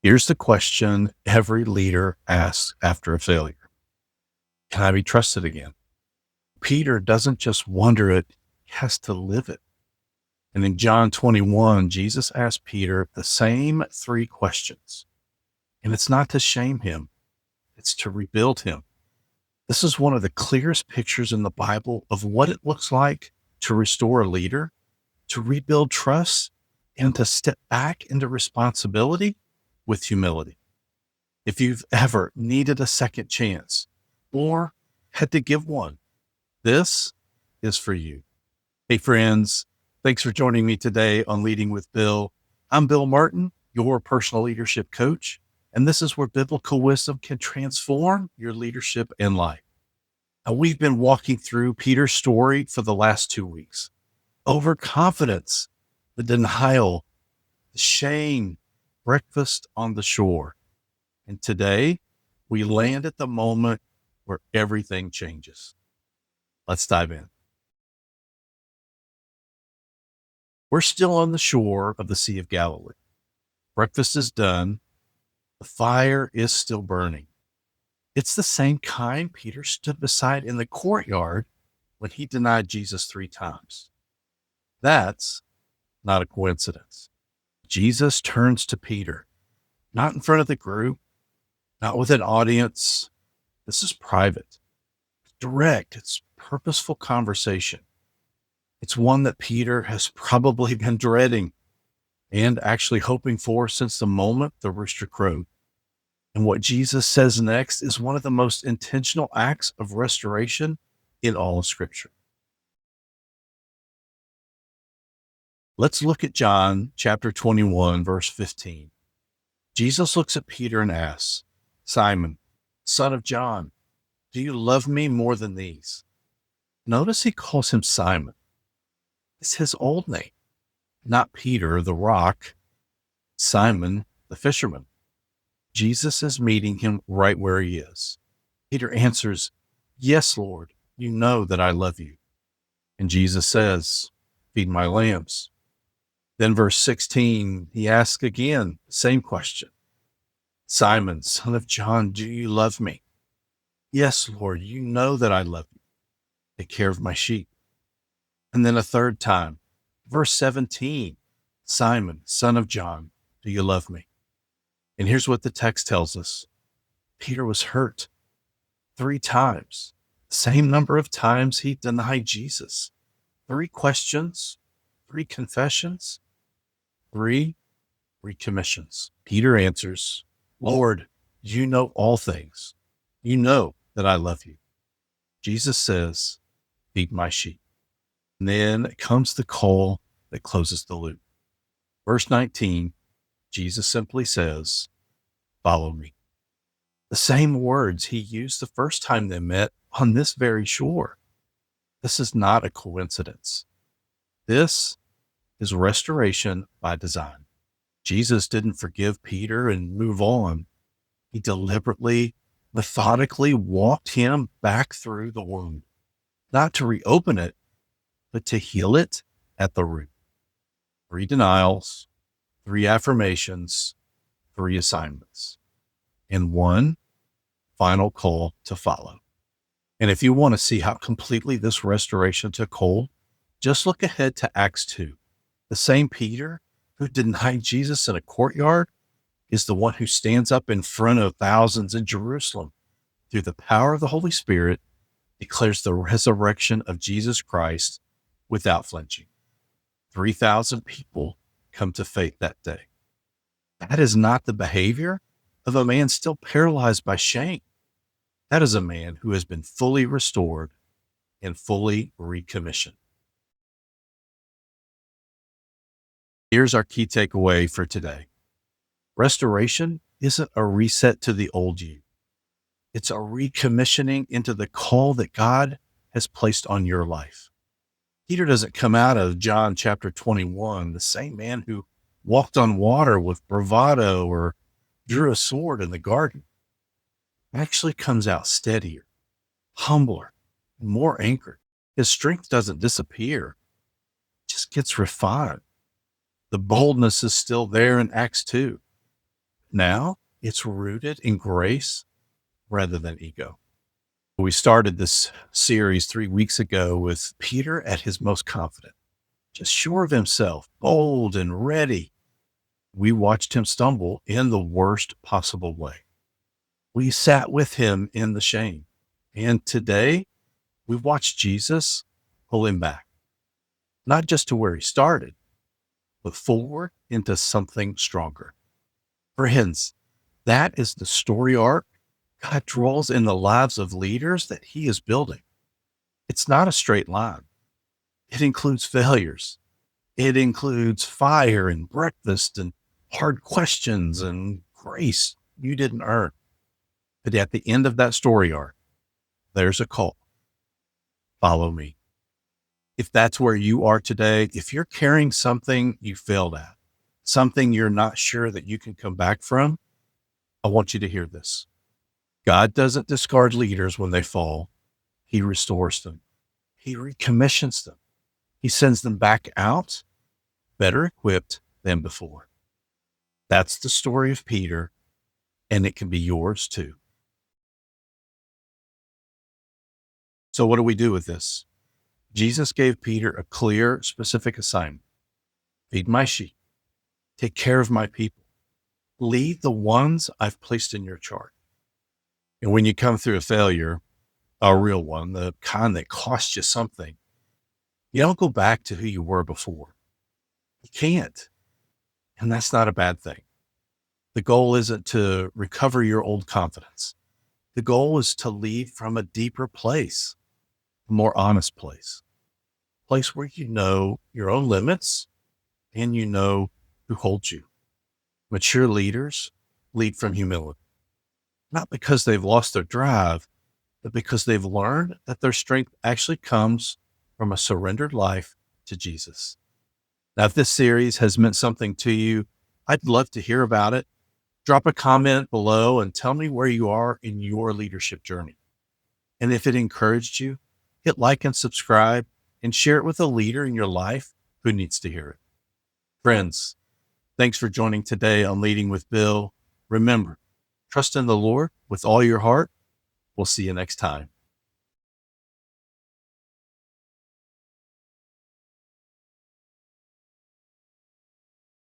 Here's the question every leader asks after a failure. Can I be trusted again? Peter doesn't just wonder it, he has to live it. And in John 21, Jesus asked Peter the same three questions. And it's not to shame him, it's to rebuild him. This is one of the clearest pictures in the Bible of what it looks like to restore a leader, to rebuild trust, and to step back into responsibility with humility. If you've ever needed a second chance or had to give one, this is for you. Hey, friends, thanks for joining me today on Leading with Bill. I'm Bill Martin, your personal leadership coach, and this is where biblical wisdom can transform your leadership and life. Now, we've been walking through Peter's story for the last 2 weeks. Overconfidence, the denial, the shame, breakfast on the shore. And today, we land at the moment where everything changes. Let's dive in. We're still on the shore of the Sea of Galilee. Breakfast is done. The fire is still burning. It's the same kind Peter stood beside in the courtyard when he denied Jesus 3 times. That's not a coincidence. Jesus turns to Peter, not in front of the group, not with an audience. This is private, direct, it's purposeful conversation. It's one that Peter has probably been dreading and actually hoping for since the moment the rooster crowed. And what Jesus says next is one of the most intentional acts of restoration in all of Scripture. Let's look at John chapter 21, verse 15. Jesus looks at Peter and asks, "Simon, son of John, do you love me more than these?" Notice he calls him Simon. It's his old name, not Peter, the rock, Simon, the fisherman. Jesus is meeting him right where he is. Peter answers, "Yes, Lord, you know that I love you." And Jesus says, "Feed my lambs." Then verse 16, he asks again, same question. "Simon, son of John, do you love me?" "Yes, Lord, you know that I love you. Take care of my sheep." And then a third time, verse 17, "Simon, son of John, do you love me?" And here's what the text tells us. Peter was hurt 3 times, same number of times he denied Jesus. 3 questions, 3 confessions, 3 recommissions. Peter answers, "Lord, you know all things. You know that I love you." Jesus says, "Feed my sheep." And then comes the call that closes the loop. Verse 19, Jesus simply says, "Follow me." The same words he used the first time they met on this very shore. This is not a coincidence. This is restoration by design. Jesus didn't forgive Peter and move on. He deliberately, methodically walked him back through the wound, not to reopen it, but to heal it at the root. 3 denials, 3 affirmations, 3 assignments, and 1 final call to follow. And if you want to see how completely this restoration took hold, just look ahead to Acts 2. The same Peter who denied Jesus in a courtyard is the one who stands up in front of thousands in Jerusalem through the power of the Holy Spirit, declares the resurrection of Jesus Christ without flinching. 3,000 people come to faith that day. That is not the behavior of a man still paralyzed by shame. That is a man who has been fully restored and fully recommissioned. Here's our key takeaway for today. Restoration isn't a reset to the old you. It's a recommissioning into the call that God has placed on your life. Peter doesn't come out of John chapter 21, the same man who walked on water with bravado or drew a sword in the garden. Actually comes out steadier, humbler, and more anchored. His strength doesn't disappear, it just gets refined. The boldness is still there in Acts 2. now it's rooted in grace rather than ego. We started this series 3 weeks ago with Peter at his most confident, just sure of himself, bold and ready. We watched him stumble in the worst possible way. We sat with him in the shame. And today we watched Jesus pull him back, not just to where he started, but forward into something stronger. Friends, that is the story arc God draws in the lives of leaders that he is building. It's not a straight line. It includes failures. It includes fire and breakfast and hard questions and grace you didn't earn. But at the end of that story arc, there's a call. Follow me. If that's where you are today, if you're carrying something you failed at, something you're not sure that you can come back from, I want you to hear this. God doesn't discard leaders when they fall. He restores them. He recommissions them. He sends them back out, better equipped than before. That's the story of Peter, and it can be yours too. So what do we do with this? Jesus gave Peter a clear, specific assignment. Feed my sheep. Take care of my people. Lead the ones I've placed in your charge. And when you come through a failure, a real one, the kind that cost you something, you don't go back to who you were before. You can't. And that's not a bad thing. The goal isn't to recover your old confidence. The goal is to lead from a deeper place, a more honest place where you know your own limits and you know who holds you. Mature leaders lead from humility, not because they've lost their drive, but because they've learned that their strength actually comes from a surrendered life to Jesus. Now, if this series has meant something to you, I'd love to hear about it. Drop a comment below and tell me where you are in your leadership journey. And if it encouraged you, hit like and subscribe and share it with a leader in your life who needs to hear it. Friends, thanks for joining today on Leading with Bill. Remember, trust in the Lord with all your heart. We'll see you next time.